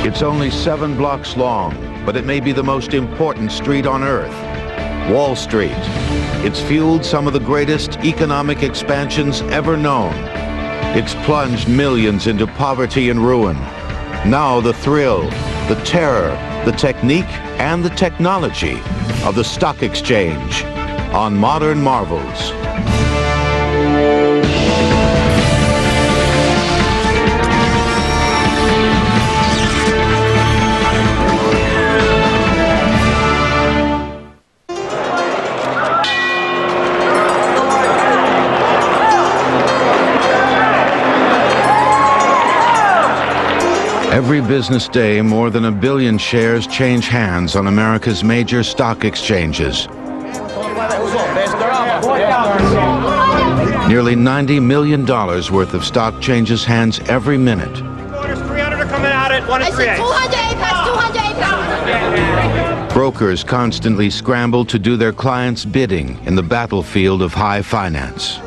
It's only 7 blocks long, but it may be the most important street on Earth. Wall Street. It's fueled some of the greatest economic expansions ever known. It's plunged millions into poverty and ruin. Now the thrill, the terror, the technique, and the technology of the stock exchange on Modern Marvels. Every business day, more than 1 billion shares change hands on America's major stock exchanges. Nearly $90 million worth of stock changes hands every minute. 300 are coming out at 1 and 3 8. 200 apex. Brokers constantly scramble to do their clients' bidding in the battlefield of high finance.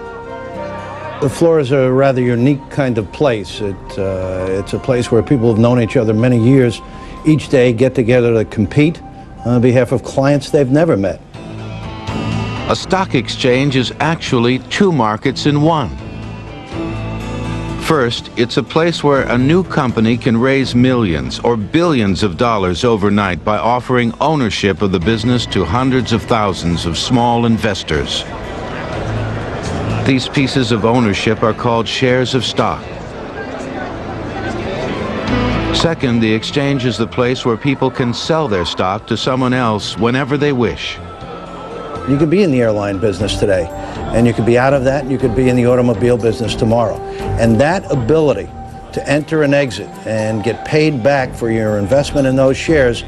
The floor is a rather unique kind of place. It's a place where people have known each other many years. Each day get together to compete on behalf of clients they've never met. A stock exchange is actually 2 markets in one. First, it's a place where a new company can raise millions or billions of dollars overnight by offering ownership of the business to hundreds of thousands of small investors. These pieces of ownership are called shares of stock. Second, the exchange is the place where people can sell their stock to someone else whenever they wish. You could be in the airline business today, and you could be out of that, and you could be in the automobile business tomorrow. And that ability to enter and exit and get paid back for your investment in those shares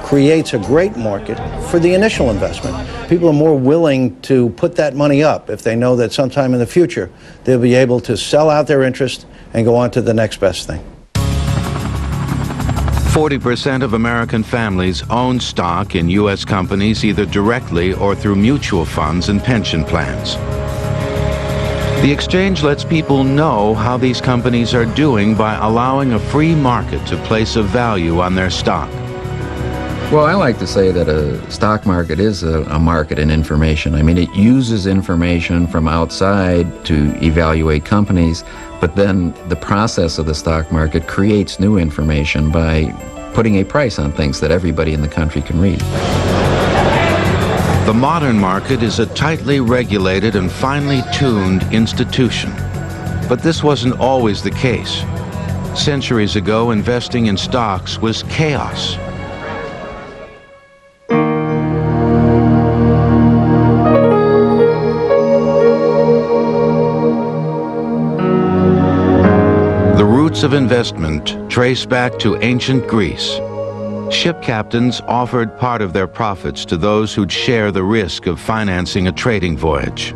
creates a great market for the initial investment. People are more willing to put that money up if they know that sometime in the future they'll be able to sell out their interest and go on to the next best thing. 40% of American families own stock in U.S. companies either directly or through mutual funds and pension plans. The exchange lets people know how these companies are doing by allowing a free market to place a value on their stock. Well, I like to say that a stock market is a market in information. I mean, it uses information from outside to evaluate companies, but then the process of the stock market creates new information by putting a price on things that everybody in the country can read. The modern market is a tightly regulated and finely tuned institution. But this wasn't always the case. Centuries ago, investing in stocks was chaos. Of investment trace back to ancient Greece. Ship captains offered part of their profits to those who'd share the risk of financing a trading voyage.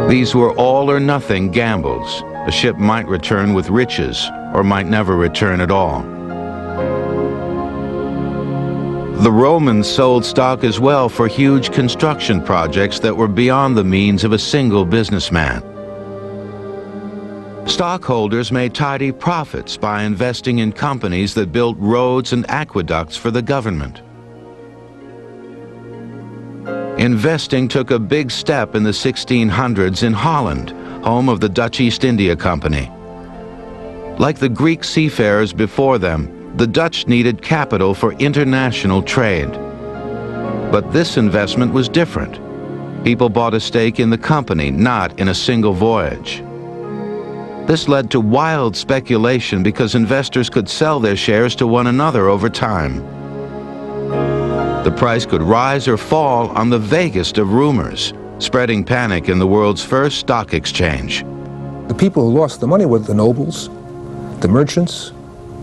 These were all or nothing gambles. A ship might return with riches or might never return at all. The Romans sold stock as well for huge construction projects that were beyond the means of a single businessman. Stockholders made tidy profits by investing in companies that built roads and aqueducts for the government. Investing took a big step in the 1600s in Holland, home of the Dutch East India Company. Like the Greek seafarers before them, the Dutch needed capital for international trade. But this investment was different. People bought a stake in the company, not in a single voyage. This led to wild speculation because investors could sell their shares to one another over time. The price could rise or fall on the vaguest of rumors, spreading panic in the world's first stock exchange. The people who lost the money were the nobles, the merchants,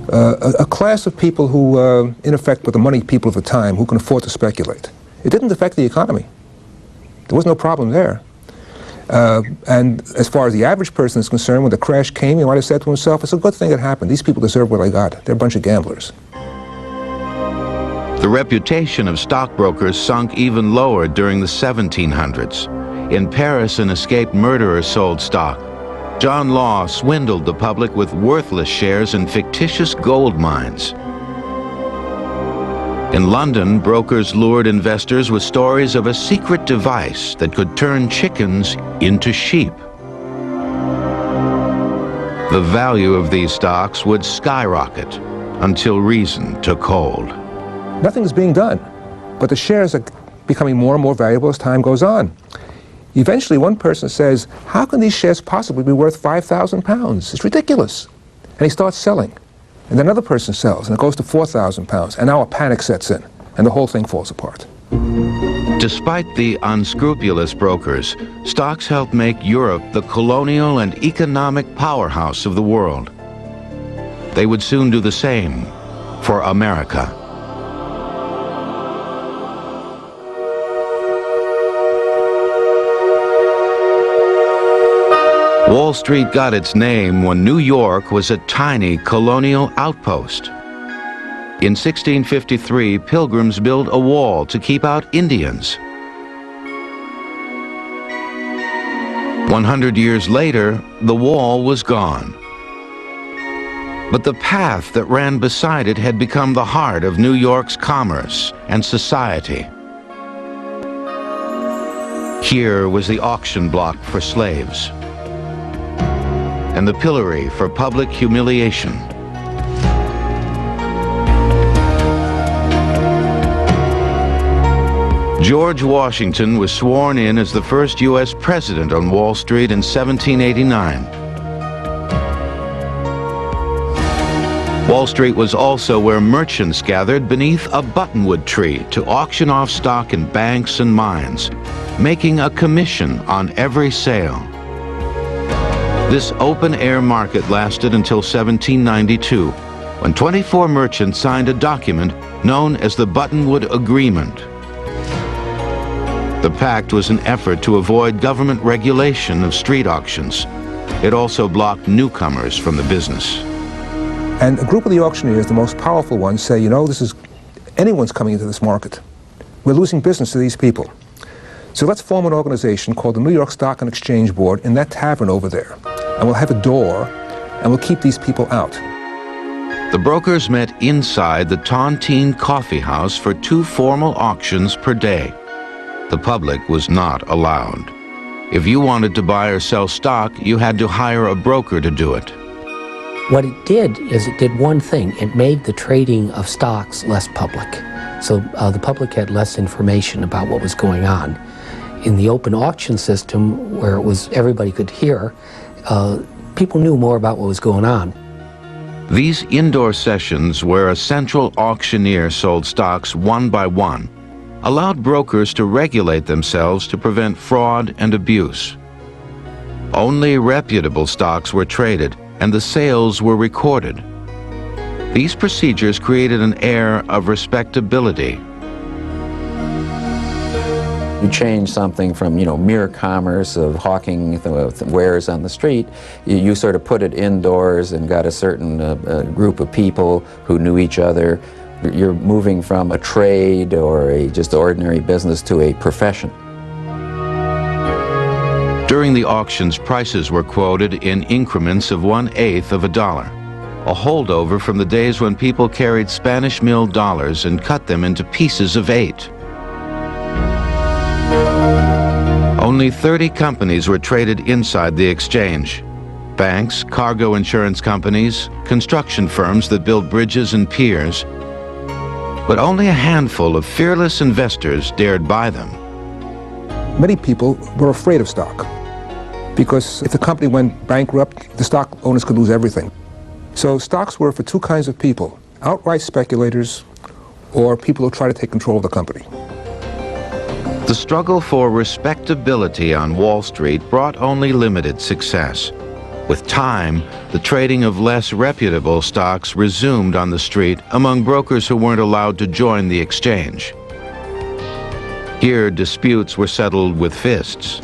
a class of people who, in effect, were the money people of the time who can afford to speculate. It didn't affect the economy. There was no problem there. And as far as the average person is concerned, when the crash came, he might have said to himself, it's a good thing it happened. These people deserve what I got. They're a bunch of gamblers. The reputation of stockbrokers sunk even lower during the 1700s. In Paris, an escaped murderer sold stock. John Law swindled the public with worthless shares in fictitious gold mines. In London, brokers lured investors with stories of a secret device that could turn chickens into sheep. The value of these stocks would skyrocket until reason took hold. Nothing is being done, but the shares are becoming more and more valuable as time goes on. Eventually, one person says, how can these shares possibly be worth £5,000? It's ridiculous. And he starts selling. And then another person sells, and it goes to £4,000, and now a panic sets in, and the whole thing falls apart. Despite the unscrupulous brokers, stocks helped make Europe the colonial and economic powerhouse of the world. They would soon do the same for America. Wall Street got its name when New York was a tiny colonial outpost. In 1653, Pilgrims built a wall to keep out Indians. 100 years later, the wall was gone. But the path that ran beside it had become the heart of New York's commerce and society. Here was the auction block for slaves, and the pillory for public humiliation. George Washington was sworn in as the first U.S. president on Wall Street in 1789. Wall Street was also where merchants gathered beneath a buttonwood tree to auction off stock in banks and mines, making a commission on every sale. This open-air market lasted until 1792, when 24 merchants signed a document known as the Buttonwood Agreement. The pact was an effort to avoid government regulation of street auctions. It also blocked newcomers from the business. And a group of the auctioneers, the most powerful ones, say, you know, anyone's coming into this market. We're losing business to these people. So let's form an organization called the New York Stock and Exchange Board in that tavern over there. And we'll have a door, and we'll keep these people out. The brokers met inside the Tontine Coffee House for 2 formal auctions per day. The public was not allowed. If you wanted to buy or sell stock, you had to hire a broker to do it. What it did is it did one thing. It made the trading of stocks less public. So the public had less information about what was going on. In the open auction system, where it was everybody could hear, people knew more about what was going on. These indoor sessions, where a central auctioneer sold stocks one by one, allowed brokers to regulate themselves to prevent fraud and abuse. Only reputable stocks were traded, and the sales were recorded. These procedures created an air of respectability. You change something from, mere commerce of hawking wares on the street, you sort of put it indoors and got a certain group of people who knew each other. You're moving from a trade or just ordinary business to a profession. During the auctions, prices were quoted in increments of 1/8 of a dollar, a holdover from the days when people carried Spanish milled dollars and cut them into pieces of 8. Only 30 companies were traded inside the exchange. Banks, cargo insurance companies, construction firms that built bridges and piers. But only a handful of fearless investors dared buy them. Many people were afraid of stock, because if the company went bankrupt, the stock owners could lose everything. So stocks were for 2 kinds of people: outright speculators or people who try to take control of the company. The struggle for respectability on Wall Street brought only limited success. With time, the trading of less reputable stocks resumed on the street among brokers who weren't allowed to join the exchange. Here, disputes were settled with fists.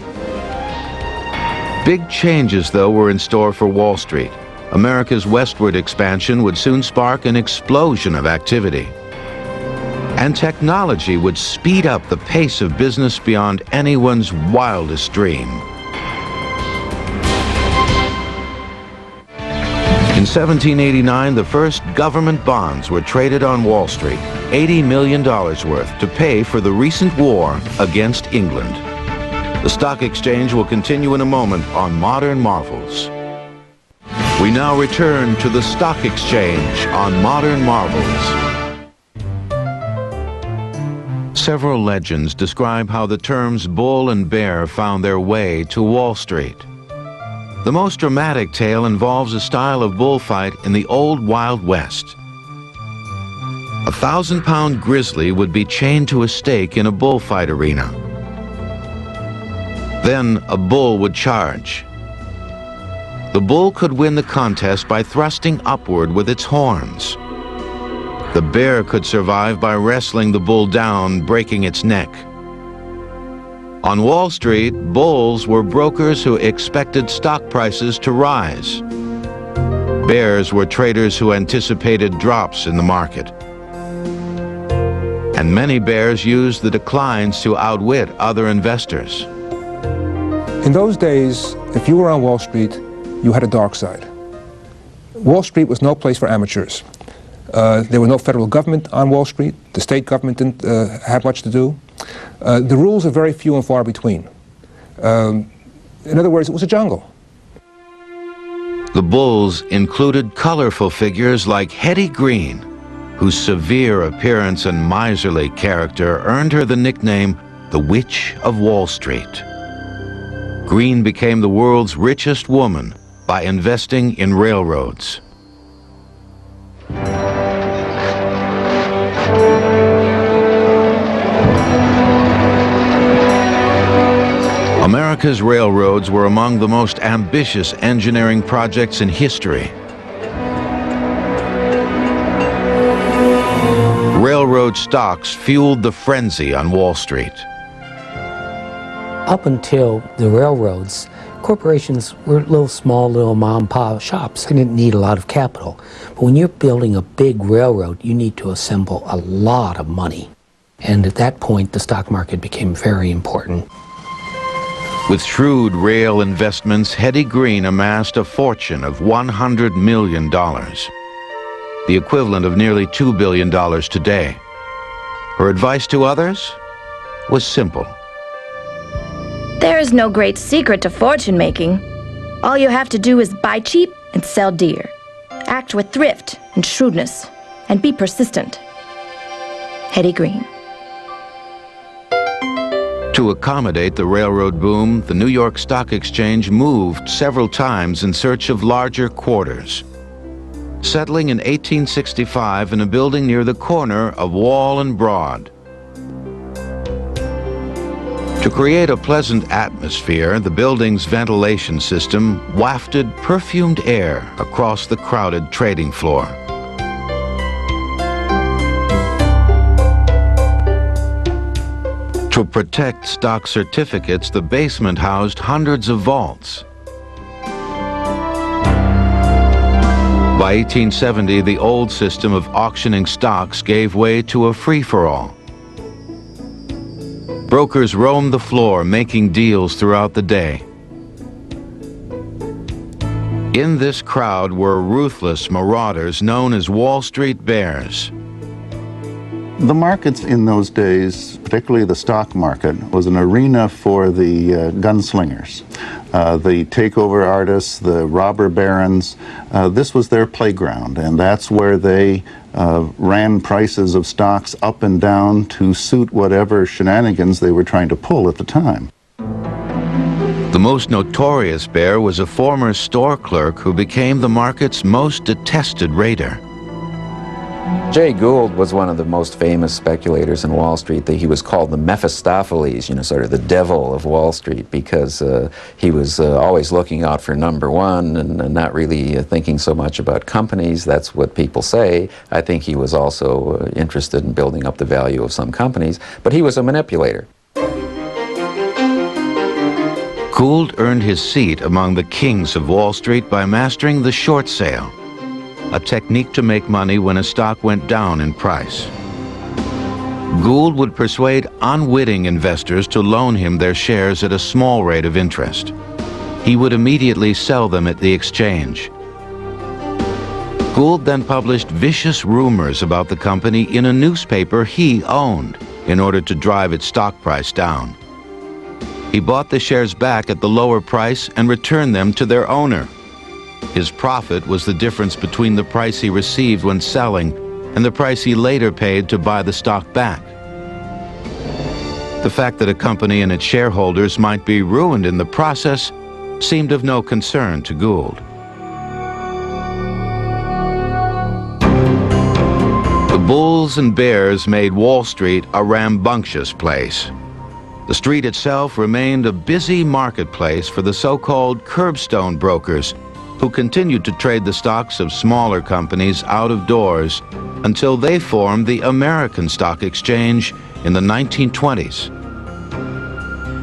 Big changes, though, were in store for Wall Street. America's westward expansion would soon spark an explosion of activity. And technology would speed up the pace of business beyond anyone's wildest dream. In 1789, the first government bonds were traded on Wall Street, $80 million worth, to pay for the recent war against England. The stock exchange will continue in a moment on Modern Marvels. We now return to the stock exchange on Modern Marvels. Several legends describe how the terms bull and bear found their way to Wall Street. The most dramatic tale involves a style of bullfight in the old Wild West. A 1,000-pound grizzly would be chained to a stake in a bullfight arena. Then a bull would charge. The bull could win the contest by thrusting upward with its horns. The bear could survive by wrestling the bull down, breaking its neck. On Wall Street, bulls were brokers who expected stock prices to rise. Bears were traders who anticipated drops in the market. And many bears used the declines to outwit other investors. In those days, if you were on Wall Street, you had a dark side. Wall Street was no place for amateurs. There was no federal government on Wall Street. The state government didn't have much to do. The rules are very few and far between. In other words, it was a jungle. The bulls included colorful figures like Hetty Green, whose severe appearance and miserly character earned her the nickname the Witch of Wall Street. Green became the world's richest woman by investing in railroads. America's railroads were among the most ambitious engineering projects in history. Railroad stocks fueled the frenzy on Wall Street. Up until the railroads, corporations were small little mom-and-pop shops. They didn't need a lot of capital. But when you're building a big railroad, you need to assemble a lot of money. And at that point, the stock market became very important. With shrewd rail investments, Hetty Green amassed a fortune of $100 million, the equivalent of nearly $2 billion today. Her advice to others was simple. There is no great secret to fortune making. All you have to do is buy cheap and sell dear. Act with thrift and shrewdness, and be persistent. Hetty Green. To accommodate the railroad boom, the New York Stock Exchange moved several times in search of larger quarters, settling in 1865 in a building near the corner of Wall and Broad. To create a pleasant atmosphere, the building's ventilation system wafted perfumed air across the crowded trading floor. To protect stock certificates, the basement housed hundreds of vaults. By 1870, the old system of auctioning stocks gave way to a free-for-all. Brokers roamed the floor, making deals throughout the day. In this crowd were ruthless marauders known as Wall Street Bears. The markets in those days, particularly the stock market, was an arena for the gunslingers, the takeover artists, the robber barons. This was their playground, and that's where they ran prices of stocks up and down to suit whatever shenanigans they were trying to pull at the time. The most notorious bear was a former store clerk who became the market's most detested raider. Jay Gould was one of the most famous speculators in Wall Street. He was called the Mephistopheles, sort of the devil of Wall Street, because he was always looking out for number one and not really thinking so much about companies. That's what people say. I think he was also interested in building up the value of some companies, but he was a manipulator. Gould earned his seat among the kings of Wall Street by mastering the short sale, a technique to make money when a stock went down in price. Gould would persuade unwitting investors to loan him their shares at a small rate of interest. He would immediately sell them at the exchange. Gould then published vicious rumors about the company in a newspaper he owned in order to drive its stock price down. He bought the shares back at the lower price and returned them to their owner. His profit was the difference between the price he received when selling and the price he later paid to buy the stock back. The fact that a company and its shareholders might be ruined in the process seemed of no concern to Gould. The bulls and bears made Wall Street a rambunctious place. The street itself remained a busy marketplace for the so-called curbstone brokers who continued to trade the stocks of smaller companies out of doors until they formed the American Stock Exchange in the 1920s.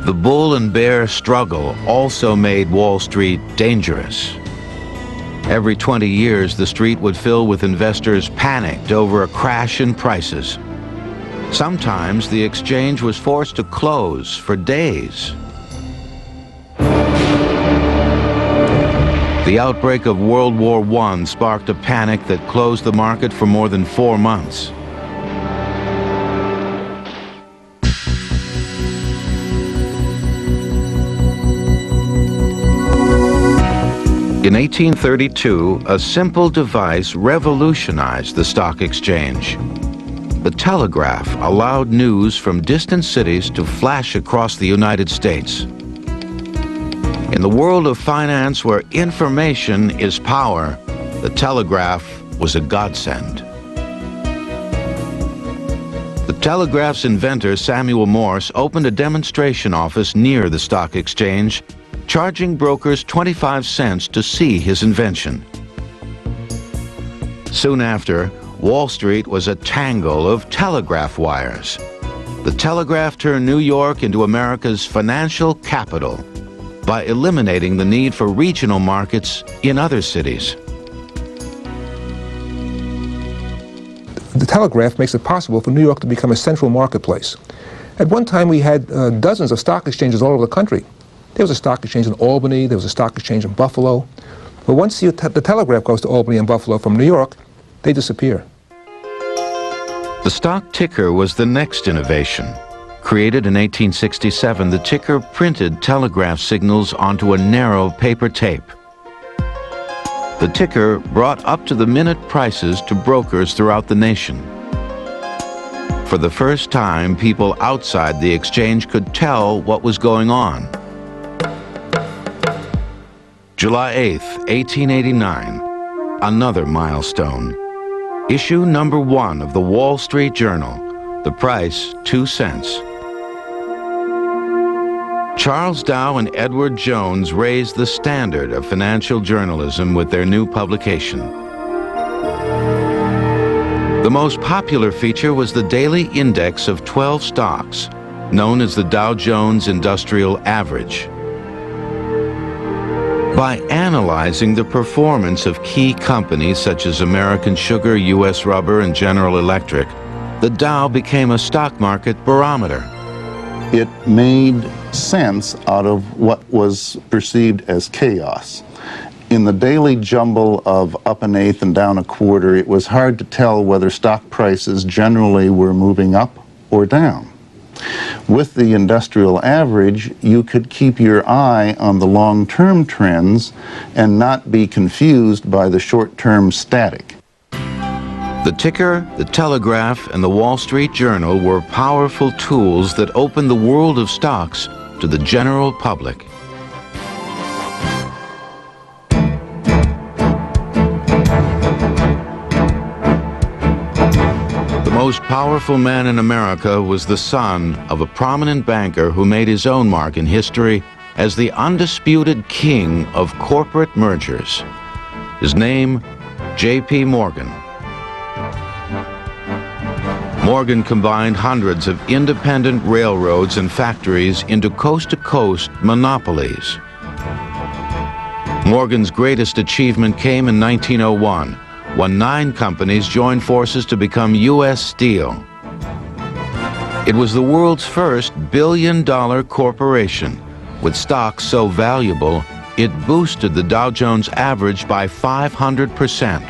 The bull and bear struggle also made Wall Street dangerous. Every 20 years, the street would fill with investors panicked over a crash in prices. Sometimes the exchange was forced to close for days. The outbreak of World War I sparked a panic that closed the market for more than 4 months. In 1832, a simple device revolutionized the stock exchange. The telegraph allowed news from distant cities to flash across the United States. In the world of finance, where information is power, the telegraph was a godsend. The telegraph's inventor, Samuel Morse, opened a demonstration office near the stock exchange, charging brokers 25 cents to see his invention. Soon after, Wall Street was a tangle of telegraph wires. The telegraph turned New York into America's financial capital by eliminating the need for regional markets in other cities. The telegraph makes it possible for New York to become a central marketplace. At one time, we had dozens of stock exchanges all over the country. There was a stock exchange in Albany, there was a stock exchange in Buffalo. But once the telegraph goes to Albany and Buffalo from New York, they disappear. The stock ticker was the next innovation. Created in 1867, the ticker printed telegraph signals onto a narrow paper tape. The ticker brought up-to-the-minute prices to brokers throughout the nation. For the first time, people outside the exchange could tell what was going on. July 8th, 1889, another milestone. Issue number 1 of the Wall Street Journal, the price 2 cents. Charles Dow and Edward Jones raised the standard of financial journalism with their new publication. The most popular feature was the daily index of 12 stocks, known as the Dow Jones Industrial Average. By analyzing the performance of key companies such as American Sugar, U.S. Rubber, and General Electric, the Dow became a stock market barometer. It made sense out of what was perceived as chaos. In the daily jumble of up an eighth and down a quarter, it was hard to tell whether stock prices generally were moving up or down. With the industrial average, you could keep your eye on the long-term trends and not be confused by the short-term static. The ticker, the telegraph, and the Wall Street Journal were powerful tools that opened the world of stocks to the general public. The most powerful man in America was the son of a prominent banker who made his own mark in history as the undisputed king of corporate mergers. His name, J.P. Morgan. Morgan combined hundreds of independent railroads and factories into coast-to-coast monopolies. Morgan's greatest achievement came in 1901, when 9 companies joined forces to become U.S. Steel. It was the world's first billion-dollar corporation, with stocks so valuable it boosted the Dow Jones average by 500%.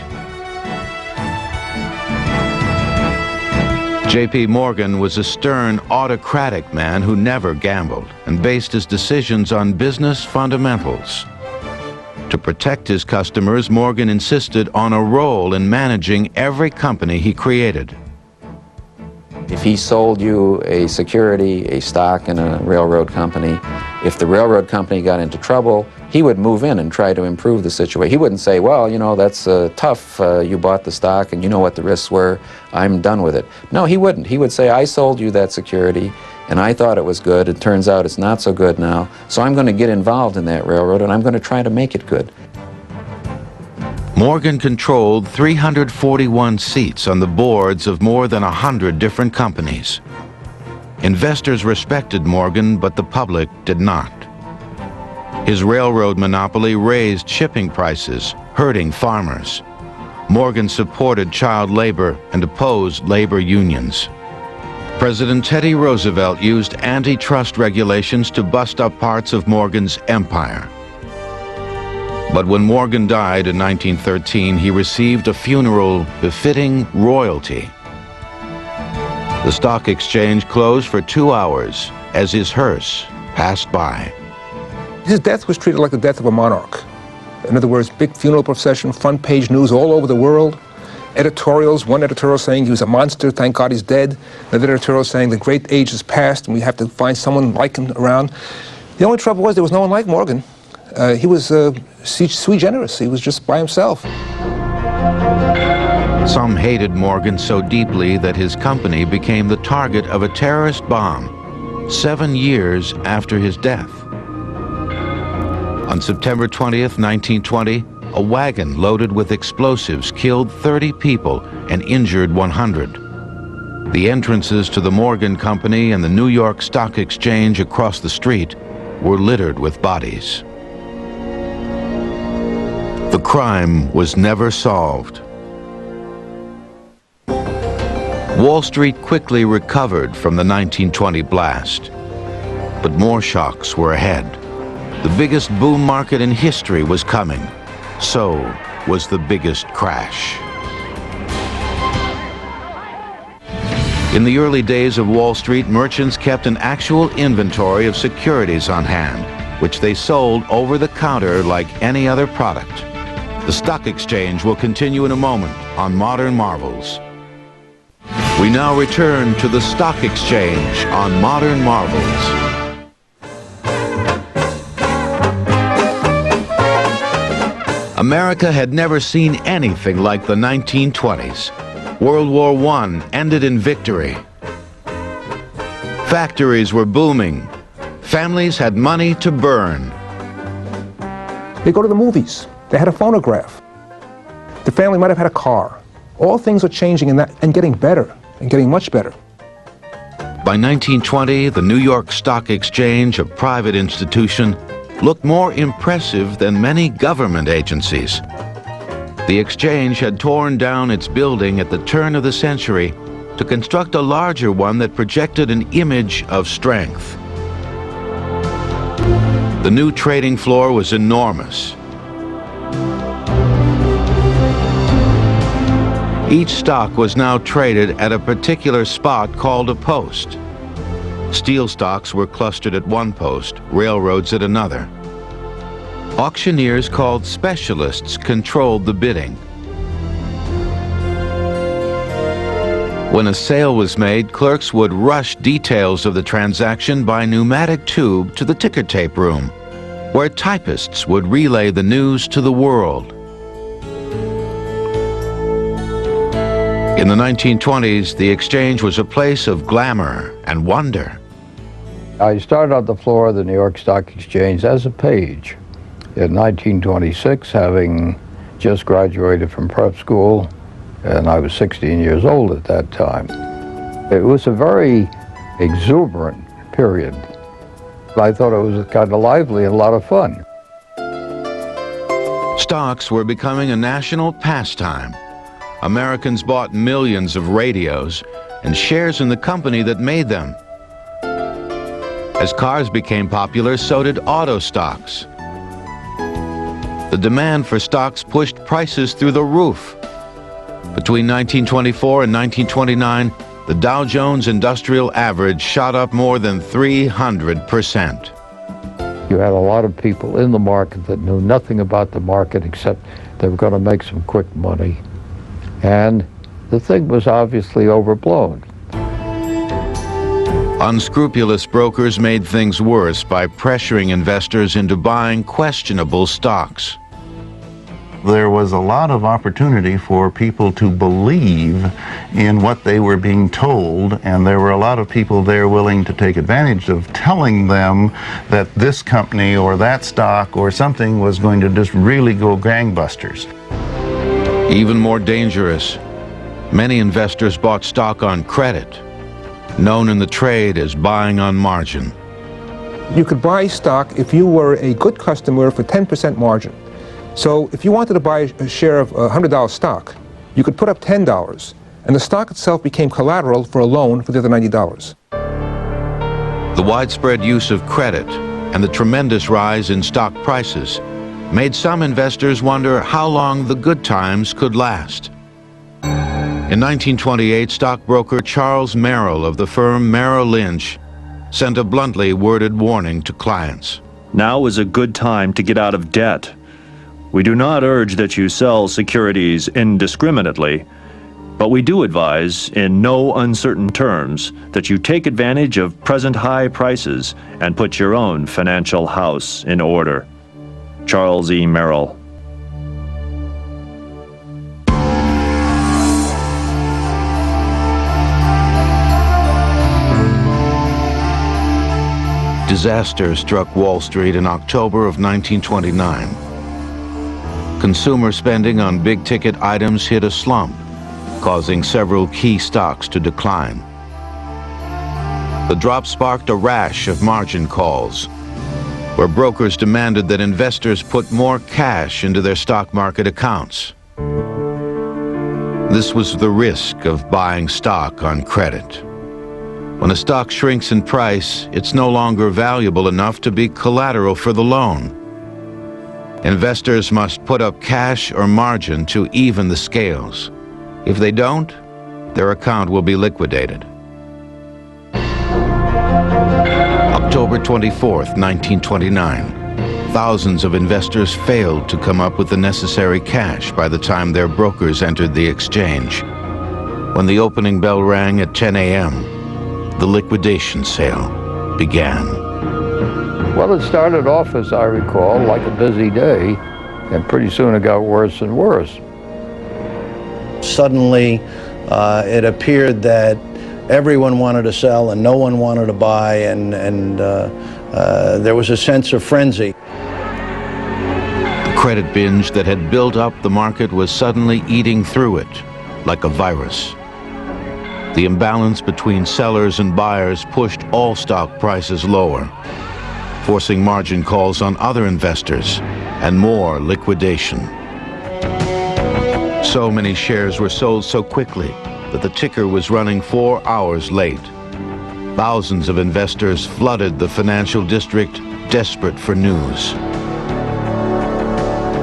J.P. Morgan was a stern, autocratic man who never gambled and based his decisions on business fundamentals. To protect his customers, Morgan insisted on a role in managing every company he created. If he sold you a security, a stock in a railroad company, if the railroad company got into trouble, he would move in and try to improve the situation. He wouldn't say, well, you know, that's tough, you bought the stock and you know what the risks were, I'm done with it. No, he wouldn't. He would say, I sold you that security and I thought it was good. It turns out it's not so good now, so I'm going to get involved in that railroad and I'm going to try to make it good. Morgan controlled 341 seats on the boards of more than 100 different companies. Investors respected Morgan, but the public did not. His railroad monopoly raised shipping prices, hurting farmers. Morgan supported child labor and opposed labor unions. President Teddy Roosevelt used antitrust regulations to bust up parts of Morgan's empire. But when Morgan died in 1913, he received a funeral befitting royalty. The stock exchange closed for 2 hours as his hearse passed by. His death was treated like the death of a monarch. In other words, big funeral procession, front page news all over the world, editorials, one editorial saying he was a monster, thank God he's dead, another editorial saying the great age has passed and we have to find someone like him around. The only trouble was there was no one like Morgan. He was sui generis. He was just by himself. Some hated Morgan so deeply that his company became the target of a terrorist bomb 7 years after his death. On September 20th, 1920, a wagon loaded with explosives killed 30 people and injured 100. The entrances to the Morgan Company and the New York Stock Exchange across the street were littered with bodies. The crime was never solved. Wall Street quickly recovered from the 1920 blast, but more shocks were ahead. The biggest boom market in history was coming. So was the biggest crash. In the early days of Wall Street, merchants kept an actual inventory of securities on hand, which they sold over the counter like any other product. The stock exchange will continue in a moment on Modern Marvels. We now return to the stock exchange on Modern Marvels. America had never seen anything like the 1920s. World War I ended in victory. Factories were booming. Families had money to burn. They go to the movies. They had a phonograph. The family might have had a car. All things are changing in that and getting better, and getting much better. By 1920, the New York Stock Exchange, a private institution, looked more impressive than many government agencies. The exchange had torn down its building at the turn of the century to construct a larger one that projected an image of strength. The new trading floor was enormous. Each stock was now traded at a particular spot called a post. Steel stocks were clustered at one post, railroads at another. Auctioneers called specialists controlled the bidding. When a sale was made, clerks would rush details of the transaction by pneumatic tube to the ticker tape room, where typists would relay the news to the world. In the 1920s, the exchange was a place of glamour and wonder. I started on the floor of the New York Stock Exchange as a page. In 1926, having just graduated from prep school, and I was 16 years old at that time. It was a very exuberant period. I thought it was kind of lively and a lot of fun. Stocks were becoming a national pastime. Americans bought millions of radios and shares in the company that made them. As cars became popular, so did auto stocks. The demand for stocks pushed prices through the roof. Between 1924 and 1929, the Dow Jones Industrial Average shot up more than 300%. You had a lot of people in the market that knew nothing about the market except they were going to make some quick money. And the thing was obviously overblown. Unscrupulous brokers made things worse by pressuring investors into buying questionable stocks. There was a lot of opportunity for people to believe in what they were being told, and there were a lot of people there willing to take advantage of telling them that this company or that stock or something was going to just really go gangbusters. Even more dangerous, many investors bought stock on credit, known in the trade as buying on margin. You could buy stock if you were a good customer for 10% margin. So if you wanted to buy a share of $100 stock, you could put up $10, and the stock itself became collateral for a loan for the other $90. The widespread use of credit and the tremendous rise in stock prices made some investors wonder how long the good times could last. In 1928, stockbroker Charles Merrill of the firm Merrill Lynch sent a bluntly worded warning to clients. Now is a good time to get out of debt. We do not urge that you sell securities indiscriminately, but we do advise, in no uncertain terms, that you take advantage of present high prices and put your own financial house in order. Charles E. Merrill. Disaster struck Wall Street in October of 1929. Consumer spending on big-ticket items hit a slump, causing several key stocks to decline. The drop sparked a rash of margin calls, where brokers demanded that investors put more cash into their stock market accounts. This was the risk of buying stock on credit. When a stock shrinks in price, it's no longer valuable enough to be collateral for the loan. Investors must put up cash or margin to even the scales. If they don't, their account will be liquidated. October 24th, 1929. Thousands of investors failed to come up with the necessary cash by the time their brokers entered the exchange. When the opening bell rang at 10 a.m., the liquidation sale began. Well, it started off, as I recall, like a busy day, and pretty soon it got worse and worse. Suddenly, it appeared that everyone wanted to sell and no one wanted to buy, and there was a sense of frenzy. The credit binge that had built up the market was suddenly eating through it like a virus. The imbalance between sellers and buyers pushed all stock prices lower, forcing margin calls on other investors and more liquidation. So many shares were sold so quickly that the ticker was running 4 hours late. Thousands of investors flooded the financial district, desperate for news.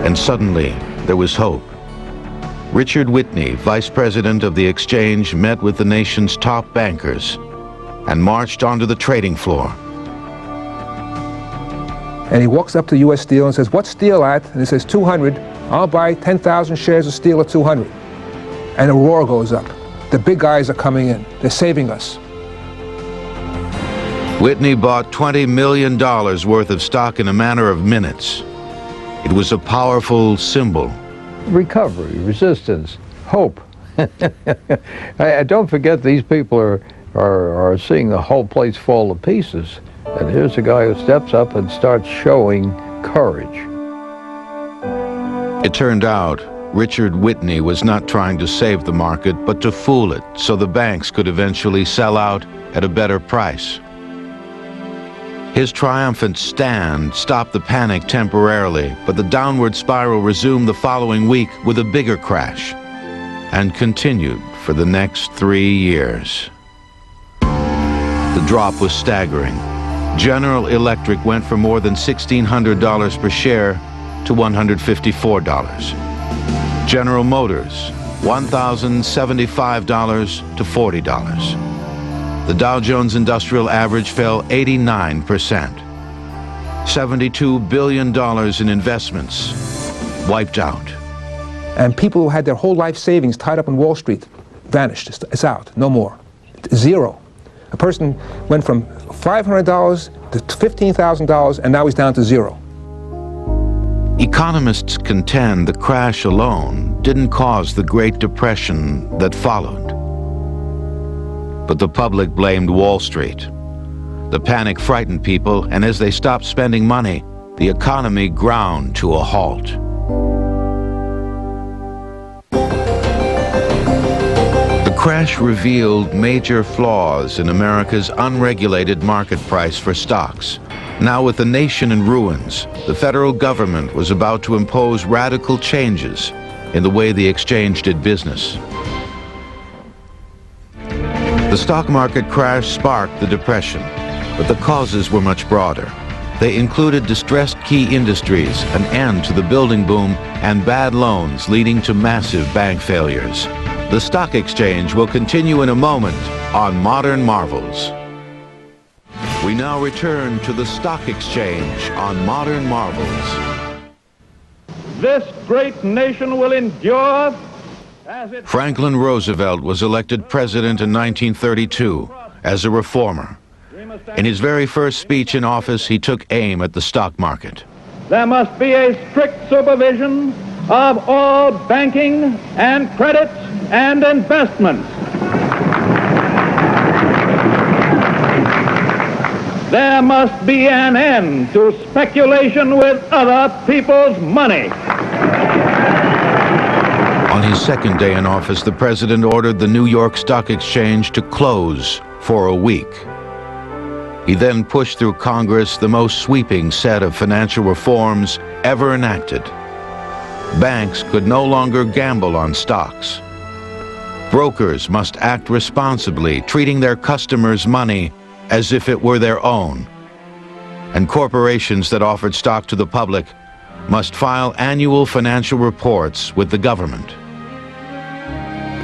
And suddenly, there was hope. Richard Whitney, vice president of the exchange, met with the nation's top bankers and marched onto the trading floor. And he walks up to U.S. Steel and says, "What's steel at?" And he says, 200. I'll buy 10,000 shares of steel at 200. And a roar goes up. The big guys are coming in. They're saving us. Whitney bought $20 million worth of stock in a matter of minutes. It was a powerful symbol. Recovery, resistance, hope. Don't forget, these people are seeing the whole place fall to pieces. And here's a guy who steps up and starts showing courage. It turned out Richard Whitney was not trying to save the market, but to fool it so the banks could eventually sell out at a better price. His triumphant stand stopped the panic temporarily, but the downward spiral resumed the following week with a bigger crash and continued for the next 3 years. The drop was staggering. General Electric went from more than $1,600 per share to $154. General Motors $1,075 to $40. The Dow Jones Industrial Average fell 89%. $72 billion in investments wiped out. And people who had their whole life savings tied up in Wall Street vanished. It's out, no more. Zero. A person went from $500 to $15,000, and now he's down to zero. Economists contend the crash alone didn't cause the Great Depression that followed. But the public blamed Wall Street. The panic frightened people, and as they stopped spending money, the economy ground to a halt. The crash revealed major flaws in America's unregulated market price for stocks. Now, with the nation in ruins, the federal government was about to impose radical changes in the way the exchange did business. The stock market crash sparked the Depression, but the causes were much broader. They included distressed key industries, an end to the building boom, and bad loans leading to massive bank failures. The stock exchange will continue in a moment on Modern Marvels. We now return to the stock exchange on Modern Marvels. This great nation will endure as it... Franklin Roosevelt was elected president in 1932 as a reformer. In his very first speech in office, he took aim at the stock market. There must be a strict supervision of all banking and credit and investments. There must be an end to speculation with other people's money. On his second day in office, the president ordered the New York Stock Exchange to close for a week. He then pushed through Congress the most sweeping set of financial reforms ever enacted. Banks could no longer gamble on stocks. Brokers must act responsibly, treating their customers' money as if it were their own. And corporations that offered stock to the public must file annual financial reports with the government.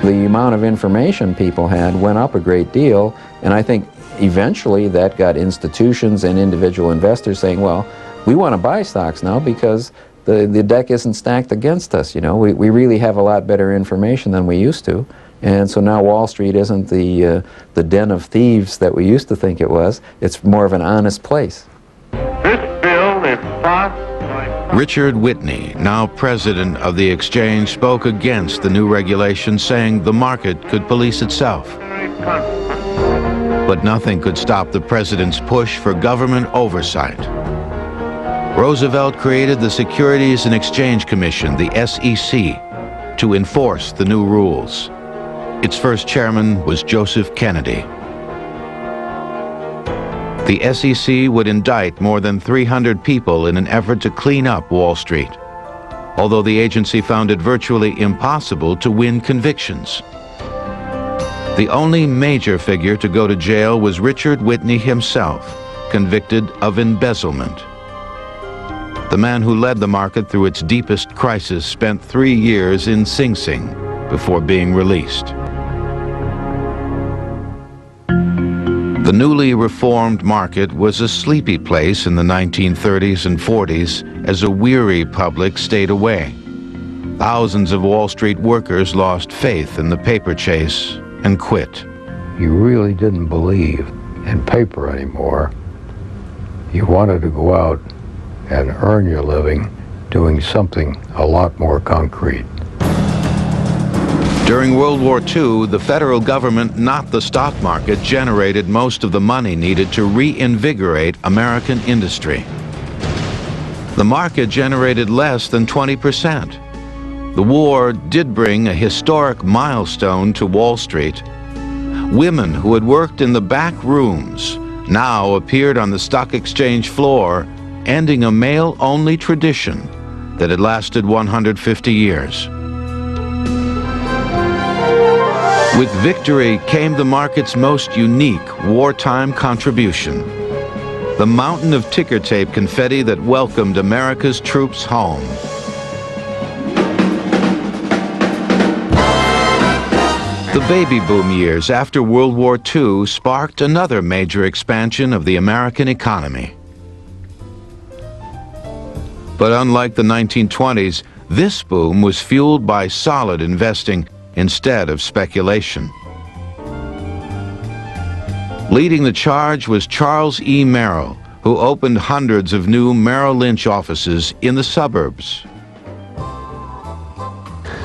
The amount of information people had went up a great deal, and I think eventually that got institutions and individual investors saying, well, we want to buy stocks now because the deck isn't stacked against us. You know, we really have a lot better information than we used to. And so now Wall Street isn't the den of thieves that we used to think it was. It's more of an honest place. This bill is passed by... Richard Whitney, now president of the exchange, spoke against the new regulations, saying the market could police itself. But nothing could stop the president's push for government oversight. Roosevelt created the Securities and Exchange Commission, the SEC, to enforce the new rules. Its first chairman was Joseph Kennedy. The SEC would indict more than 300 people in an effort to clean up Wall Street, although the agency found it virtually impossible to win convictions. The only major figure to go to jail was Richard Whitney himself, convicted of embezzlement. The man who led the market through its deepest crisis spent 3 years in Sing Sing before being released. The newly reformed market was a sleepy place in the 1930s and 40s as a weary public stayed away. Thousands of Wall Street workers lost faith in the paper chase and quit. You really didn't believe in paper anymore. You wanted to go out and earn your living doing something a lot more concrete. During World War II, the federal government, not the stock market, generated most of the money needed to reinvigorate American industry. The market generated less than 20%. The war did bring a historic milestone to Wall Street. Women who had worked in the back rooms now appeared on the stock exchange floor, ending a male-only tradition that had lasted 150 years. With victory came the market's most unique wartime contribution, the mountain of ticker tape confetti that welcomed America's troops home. The baby boom years after World War II sparked another major expansion of the American economy. But unlike the 1920s, this boom was fueled by solid investing instead of speculation. Leading the charge was Charles E. Merrill, who opened hundreds of new Merrill Lynch offices in the suburbs.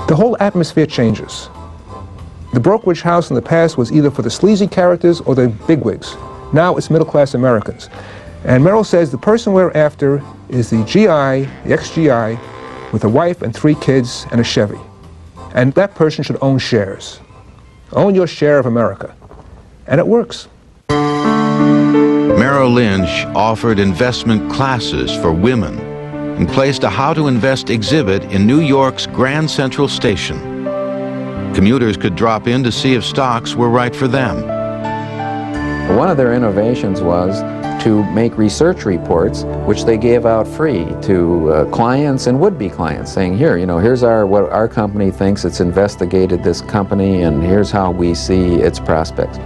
The whole atmosphere changes. The brokerage house in the past was either for the sleazy characters or the bigwigs. Now it's middle-class Americans. And Merrill says the person we're after is the GI, the ex-GI, with a wife and 3 kids and a Chevy. And that person should own shares. Own your share of America. And it works. Merrill Lynch offered investment classes for women and placed a How to Invest exhibit in New York's Grand Central Station. Commuters could drop in to see if stocks were right for them. One of their innovations was to make research reports, which they gave out free to clients and would-be clients, saying, here, here's what our company thinks. It's investigated this company, and here's how we see its prospects.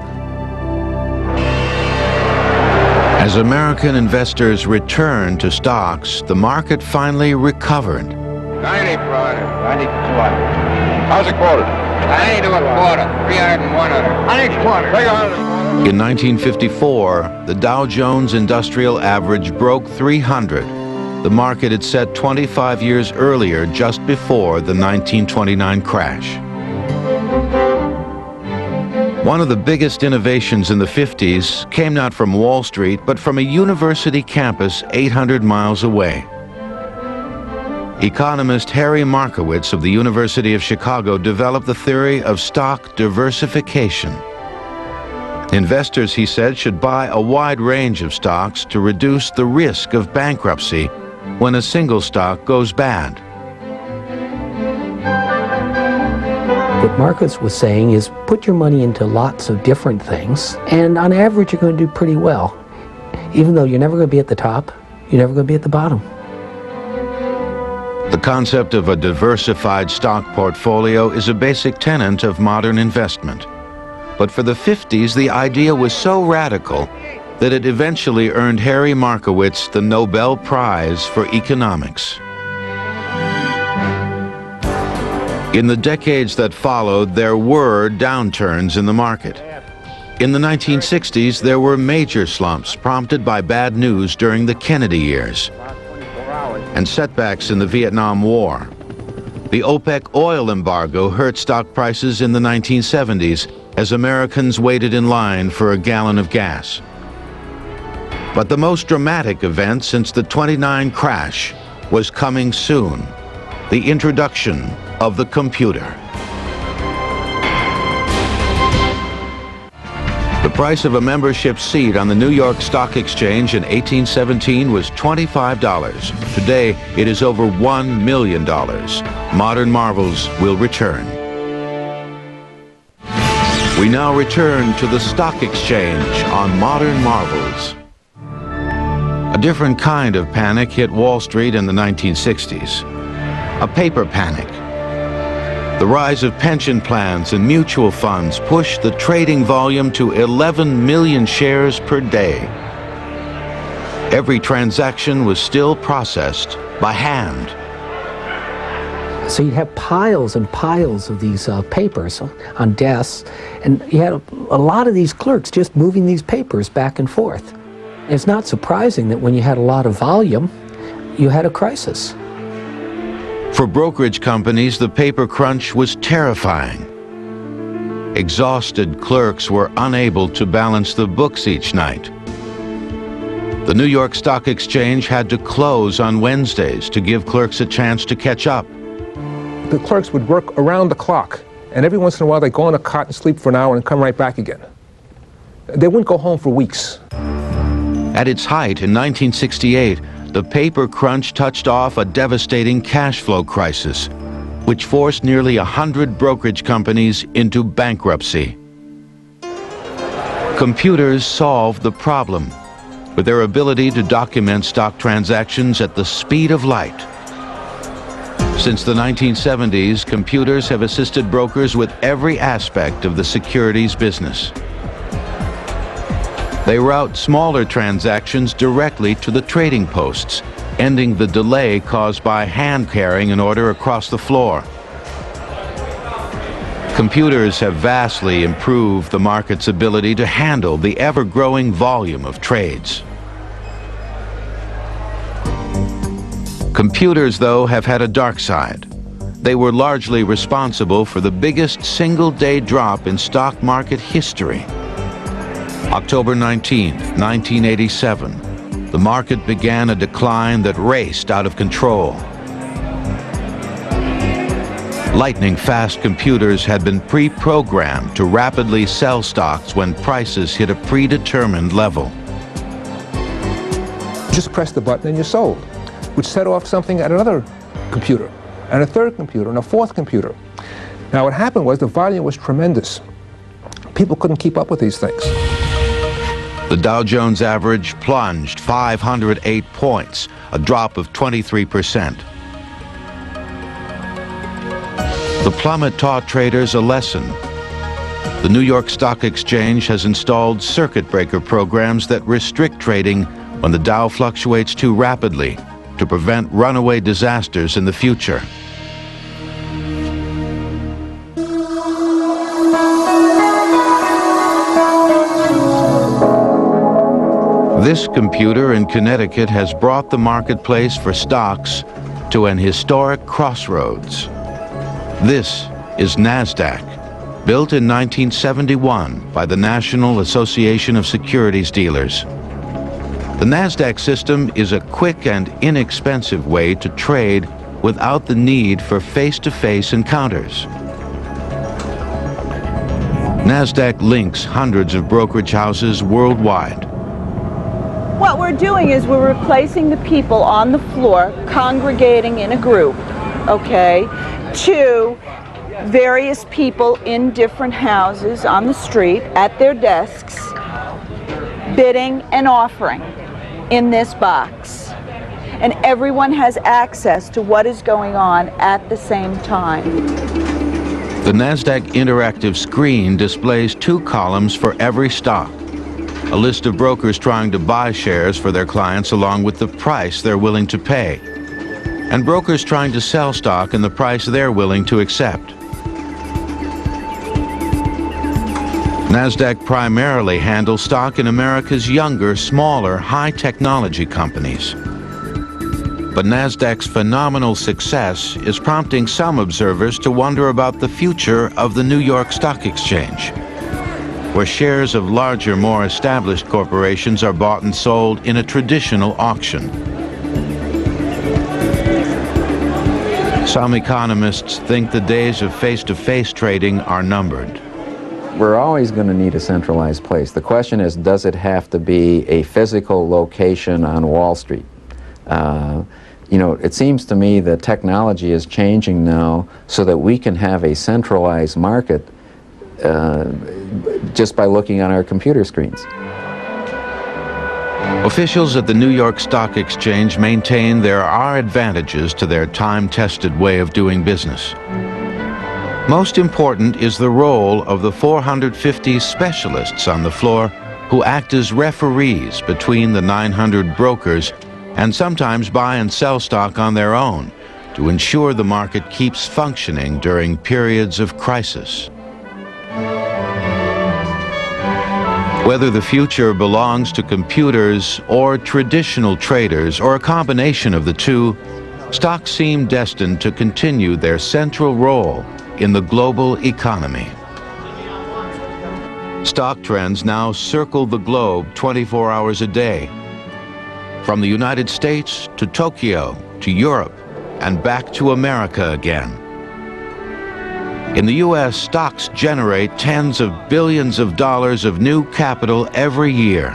As American investors returned to stocks, the market finally recovered. 90, brother. 90 to 200. How's it quoted? 90 to a quarter. 301 of it. 90 quarter. In 1954, the Dow Jones Industrial Average broke 300. The market had set 25 years earlier, just before the 1929 crash. One of the biggest innovations in the 50s came not from Wall Street, but from a university campus 800 miles away. Economist Harry Markowitz of the University of Chicago developed the theory of stock diversification. Investors, he said, should buy a wide range of stocks to reduce the risk of bankruptcy when a single stock goes bad. What Markowitz was saying is put your money into lots of different things, and on average you're going to do pretty well. Even though you're never going to be at the top, you're never going to be at the bottom. The concept of a diversified stock portfolio is a basic tenet of modern investment. But for the 50s, the idea was so radical that it eventually earned Harry Markowitz the Nobel Prize for Economics. In the decades that followed, there were downturns in the market. In the 1960s, there were major slumps prompted by bad news during the Kennedy years and setbacks in the Vietnam War. The OPEC oil embargo hurt stock prices in the 1970s as Americans waited in line for a gallon of gas. But the most dramatic event since the '29 crash was coming soon: the introduction of the computer. The price of a membership seat on the New York Stock Exchange in 1817 was $25. Today, it is over $1 million. Modern Marvels will return. We now return to the stock exchange on Modern Marvels. A different kind of panic hit Wall Street in the 1960s. A paper panic. The rise of pension plans and mutual funds pushed the trading volume to 11 million shares per day. Every transaction was still processed by hand. So you'd have piles and piles of these papers on desks, and you had a lot of these clerks just moving these papers back and forth. It's not surprising that when you had a lot of volume, you had a crisis. For brokerage companies, the paper crunch was terrifying. Exhausted clerks were unable to balance the books each night. The New York Stock Exchange had to close on Wednesdays to give clerks a chance to catch up. The clerks would work around the clock, and every once in a while they'd go on a cot and sleep for an hour and come right back again. They wouldn't go home for weeks. At its height in 1968, the paper crunch touched off a devastating cash flow crisis, which forced nearly 100 brokerage companies into bankruptcy. Computers solved the problem with their ability to document stock transactions at the speed of light. Since the 1970s, computers have assisted brokers with every aspect of the securities business. They route smaller transactions directly to the trading posts, ending the delay caused by hand-carrying an order across the floor. Computers have vastly improved the market's ability to handle the ever-growing volume of trades. Computers, though, have had a dark side. They were largely responsible for the biggest single-day drop in stock market history. October 19, 1987, the market began a decline that raced out of control. Lightning-fast computers had been pre-programmed to rapidly sell stocks when prices hit a predetermined level. Just press the button and you sold, which set off something at another computer, and a third computer, and a fourth computer. Now what happened was the volume was tremendous. People couldn't keep up with these things. The Dow Jones average plunged 508 points, a drop of 23%. The plummet taught traders a lesson. The New York Stock Exchange has installed circuit breaker programs that restrict trading when the Dow fluctuates too rapidly to prevent runaway disasters in the future. This computer in Connecticut has brought the marketplace for stocks to an historic crossroads. This is NASDAQ, built in 1971 by the National Association of Securities Dealers. The NASDAQ system is a quick and inexpensive way to trade without the need for face-to-face encounters. NASDAQ links hundreds of brokerage houses worldwide. What we're doing is we're replacing the people on the floor congregating in a group, okay, to various people in different houses on the street at their desks, bidding and offering in this box. And everyone has access to what is going on at the same time. The NASDAQ interactive screen displays 2 columns for every stock. A list of brokers trying to buy shares for their clients along with the price they're willing to pay, and brokers trying to sell stock and the price they're willing to accept. NASDAQ primarily handles stock in America's younger, smaller, high-technology companies. But NASDAQ's phenomenal success is prompting some observers to wonder about the future of the New York Stock Exchange, where shares of larger, more established corporations are bought and sold in a traditional auction. Some economists think the days of face-to-face trading are numbered. We're always going to need a centralized place. The question is, does it have to be a physical location on Wall Street? You know, it seems to me that technology is changing now so that we can have a centralized market just by looking on our computer screens. Officials at the New York Stock Exchange maintain there are advantages to their time-tested way of doing business. Most important is the role of the 450 specialists on the floor who act as referees between the 900 brokers and sometimes buy and sell stock on their own to ensure the market keeps functioning during periods of crisis. Whether the future belongs to computers or traditional traders or a combination of the two, stocks seem destined to continue their central role in the global economy. Stock trends now circle the globe 24 hours a day, from the United States to Tokyo to Europe and back to America again. In the U.S., stocks generate tens of billions of dollars of new capital every year.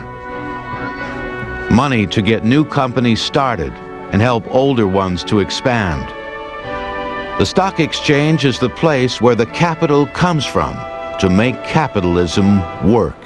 Money to get new companies started and help older ones to expand. The stock exchange is the place where the capital comes from to make capitalism work.